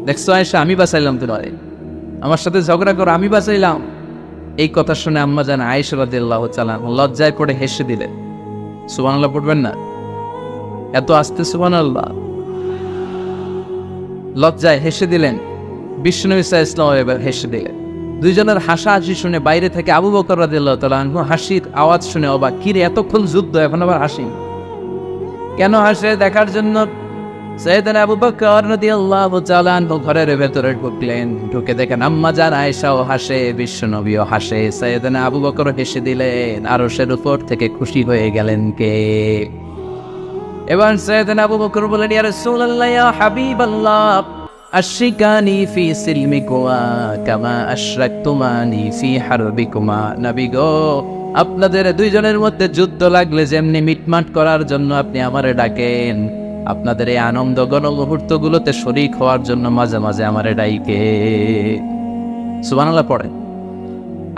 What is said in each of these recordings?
দেখছো আয়েশা, আমি বাঁচাইলাম তোমারে, আমার সাথে ঝগড়া করো, আমি বাঁচাইলাম। এই কথা শুনে আম্মা জান আয়েশা রাদিয়াল্লাহু তাআলা লজ্জায় পড়ে হেসে দিলেন। সুবহানাল্লাহ পড়বেন না? এত আস্তে সুবহানাল্লাহ। লজ্জায় হেসে দিলেন। বিশ্বনবী সাল্লাল্লাহু আলাইহি ওয়াসাল্লাম হেসে দিলেন। দুইজনের হাসাহাসি শুনে বাইরে থেকে আবু বকর রাদিয়াল্লাহু তাআলা আনহু হাসির আওয়াজ শুনে অবাক, কি রে এতক্ষণ যুদ্ধ এখন আবার হাসি কেন? হাসে দেখার জন্য সাইয়েদনা আবু বকর রাদিয়াল্লাহু তাআলা আনহু ঘরের ভেতরে ঢুকলেন। ঢুকে দেখেন আম্মা জান আয়েশাও হাসে, বিশ্বনবীও হাসে, সাইয়েদনা আবু বকর হেসে দিলেন। আরশের উপর থেকে খুশি হয়ে গেলেন কে? এবার সাইয়েদনা আবু বকর বলেন, ইয়া রাসূলুল্লাহ, ইয়া হাবিবাল্লাহ, আশরিকানি ফি সিলমিকুমা কামা আশরাকতুমানি ফি হারবিকুমা। নবী গো, আপনাদের দুইজনের মধ্যে যুদ্ধ লাগলে যেমনি মিটমাট করার জন্য আপনি আমারে ডাকেন, আপনাদের এই আনন্দ গণ মুহূর্তগুলোতে শরীক হওয়ার জন্য মাঝে মাঝে আমারে ডাইকে। সুবহানাল্লাহ পড়ে।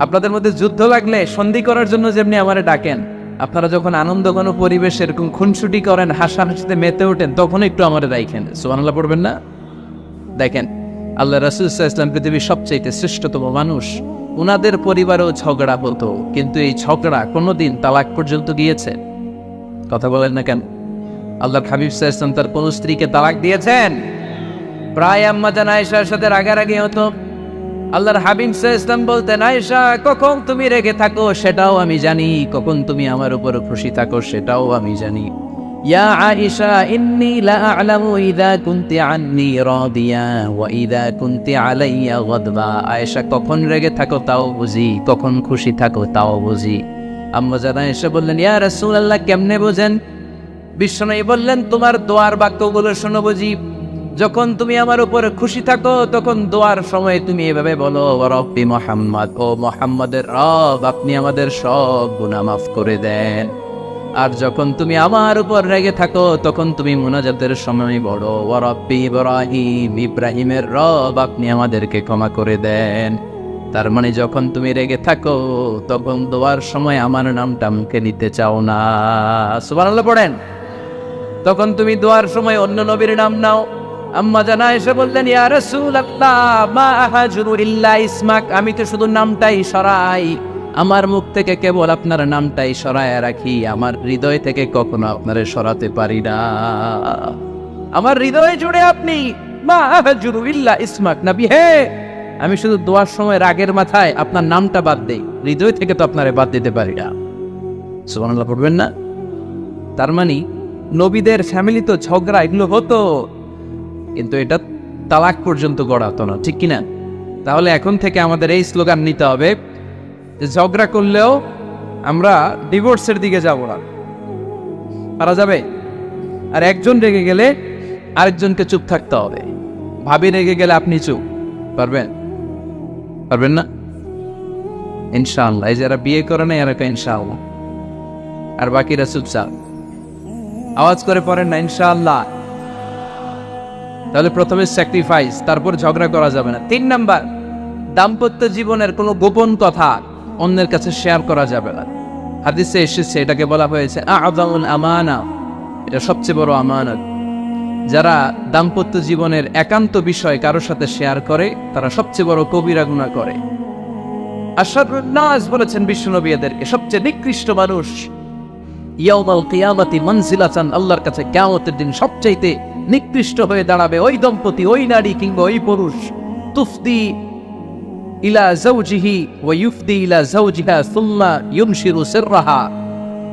আপনাদের মধ্যে যুদ্ধ লাগলে সন্ধি করার জন্য যেমনি আমারে ডাকেন, আপনারা যখন আনন্দ ঘন পরিবেশ এরকম খুনসুটি করেন, হাসাহাসিতে মেতে ওঠেন, তখন একটু আমারে ডাইকেন। সুবহানাল্লাহ পড়বেন না? দেখেন, আল্লাহ রাসূল সাল্লাল্লাহু আলাইহি ওয়াসাল্লাম পৃথিবীর সবচেয়ে শ্রেষ্ঠতম মানুষ। উনাদের পরিবারেও ঝগড়া হতো, কিন্তু এই ঝগড়া কোনোদিন তালাক পর্যন্ত গিয়েছে? কথা বলেন না কেন? আল্লাহর হাবিব সাল্লাল্লাহু আলাইহি ওয়াসাল্লাম তার কোন স্ত্রীকে তালাক দিয়েছেন? প্রায় আম্মা জান আয়েশার সাথে রাগারাগি হতো। আল্লাহর হাবিব সাল্লাল্লাহু আলাইহি ওয়াসাল্লাম বলতেন, আয়েশা, কখন তুমি রেগে থাকো সেটাও আমি জানি, কখন তুমি আমার উপর খুশি থাকো সেটাও আমি জানি। ইয়া আয়েশা, ইন্নী লা আ'লামু ইযা কুনতি আন্নী রাদিয়া ওয়া ইযা কুনতি আলাইয়া গাদবা। আয়েশা, কখন রেগে থাকো তাও বুঝি, কখন খুশি থাকো তাও বুঝি। আম্মা জান আয়েশা বললেন, ইয়া রাসূলুল্লাহ, কেমনে বোঝেন? বিশ্বনবী বললেন, তোমার দোয়ার বাক্যগুলো শোনো বুঝি। যখন তুমি আমার উপর খুশি থাকো তখন দোয়ার সময় তুমি এভাবে বলো, ওয়া রব্বি মুহাম্মদ, ও মুহাম্মাদের রব, আপনি আমাদের সব গুনাহ মাফ করে দেন। আর যখন তুমি আমার উপর রেগে থাকো তখন তুমি মুনাজাতের সময় বলো, ওয়া রব্বি ইব্রাহিম, ইব্রাহিমের রব, আপনি আমাদেরকে ক্ষমা করে দেন। তার মানে যখন তুমি রেগে থাকো তখন দোয়ার সময় আমার নামটা মুখে নিতে চাও না। সুবহানাল্লাহ পড়েন। তখন তুমি দোয়ার সময় অন্য নবীর নাম নাও। আম্মা জান আয়েশা বললেন, ইয়া রাসূলুল্লাহ, মা আহাজুরু ইল্লা ইসমাক, আমি তো শুধু নামটাই সরাই, আমার মুখ থেকে কেবল আপনার নামটাই সরায় রাখি, আমার হৃদয় থেকে কখনো আপনারে সরাতে পারি না। আমার হৃদয়ে জুড়ে আপনি, মা আহাজুরু ইল্লা ইসমাক, নবী হে, আমি শুধু দোয়ার সময় রাগের মাথায় আপনার নামটা বাদ দেই, হৃদয় থেকে তো আপনারে বাদ দিতে পারি না। সুবহানাল্লাহ পড়বেন না? তার মানে নবীদের ফ্যামিলি তো ঝগড়া এগুলো হতো, কিন্তু এটা তালাক পর্যন্ত গড়াতো না, ঠিক কিনা? তাহলে এখন থেকে আমাদের এই স্লোগান নিতে হবে যে ঝগড়া করলেও আমরা ডিভোর্সের দিকে যাব না। পারা যাবে? আর একজন রেগে গেলে আরেকজনকে চুপ থাকতে হবে। ভাবি রেগে গেলে আপনি চুপ, পারবেন? পারবেন না? ইনশাআল্লাহ। এই যারা বিয়ে করে না এরা ইনশাআল্লাহ, আর বাকিরা চুপচাপ। আওয়াজ করে পড়েন না ইনশাআল্লাহ। তাহলে প্রথমে স্যাক্রিফাইস, তারপর ঝগড়া করা যাবে না। 3 নাম্বার, দাম্পত্য জীবনের কোনো গোপন কথা অন্যের কাছে শেয়ার করা যাবে না। হাদিসে এসেছে, এটাকে বলা হয়েছে আ'যামুল আমানা, এটা সবচেয়ে বড় আমানত। যারা দাম্পত্য জীবনের একান্ত বিষয় কারোর সাথে শেয়ার করে তারা সবচেয়ে বড় কবিরা গুনাহ করে। আশরাফুন নাস বলেছেন বিশ্বনবী এদেরকে সবচেয়ে নিকৃষ্ট মানুষ। ইয়াউমাল কিয়ামাতি মানজিলাতান, আল্লাহর কাছে কিয়ামতের দিন সবচাইতে নিকৃষ্ট হয়ে দাঁড়াবে ওই দম্পতি, ওই নারী কিংবা ওই পুরুষ, তুফদি ইলা যাওজিহি ওয়া ইউফদি ইলা যাওজিহা সুম্মা ইউনশিরু সিররাহা।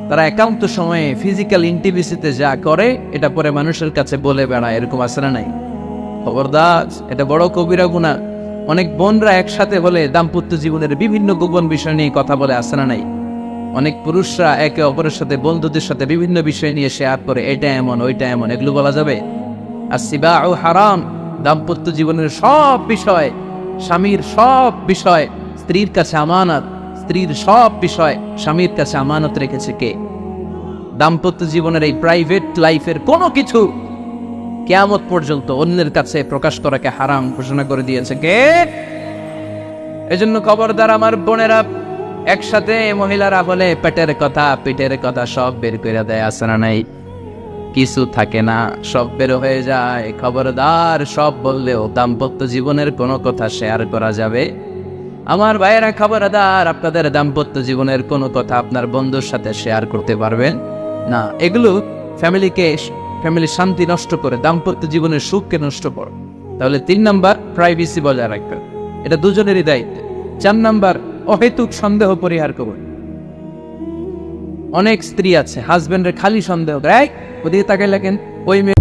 তারা একান্ত সময়ে ফিজিক্যাল ইন্টিমেসিতে যা করে এটা পরে মানুষের কাছে বলে বেড়ায়, এরকম আছে না নাই? খবরদার, এটা বড় কবিরা গুনাহ। অনেক বোনরা একসাথে হলে দাম্পত্য জীবনের বিভিন্ন গোপন বিষয় নিয়ে কথা বলে, আছে না নাই? অনেক পুরুষরা একে অপরের সাথে, বন্ধুদের সাথে বিভিন্ন বিষয় নিয়ে শেয়ার করে, এটা এমন ওইটা এমন, এগুলো বলা যাবে? আসিবাউ হারাম। দাম্পত্য জীবনের সব বিষয়, স্বামীর সব বিষয় স্ত্রীর কাছে আমানত, স্ত্রীর সব বিষয় স্বামীর কাছে আমানত রেখেছে কে? দাম্পত্য জীবনের এই প্রাইভেট লাইফের কোনো কিছু কিয়ামত পর্যন্ত অন্যের কাছে প্রকাশ করাকে হারাম ঘোষণা করে দিয়েছে কে? এজন্য খবরদার আমার বোনেরা, একসাথে মহিলারা বলে পেটের কথা পিঠের কথা সব বের করে দেয়, আছে না নাই? কিছু থাকে না, সব বের হয়ে যায়। খবরদার, সব বললেও দাম্পত্য জীবনের কোনো কথা শেয়ার করা যাবে? আমার ভাইয়েরা খবরদার, আপনাদের দাম্পত্য জীবনের কোনো কথা আপনার বন্ধুর সাথে শেয়ার করতে পারবেন না। এগুলো ফ্যামিলির শান্তি নষ্ট করে, দাম্পত্য জীবনের সুখকে নষ্ট করে। তাহলে 3 নাম্বার, প্রাইভেসি বজায় রাখবেন, এটা দুজনেরই দায়িত্ব। 4 নাম্বার, অহেতুক সন্দেহ পরিহার করুন। অনেক স্ত্রী আছে হাজবেন্ডের খালি সন্দেহ, ওদিকে তাকাই লাগেন, ওই মেয়ে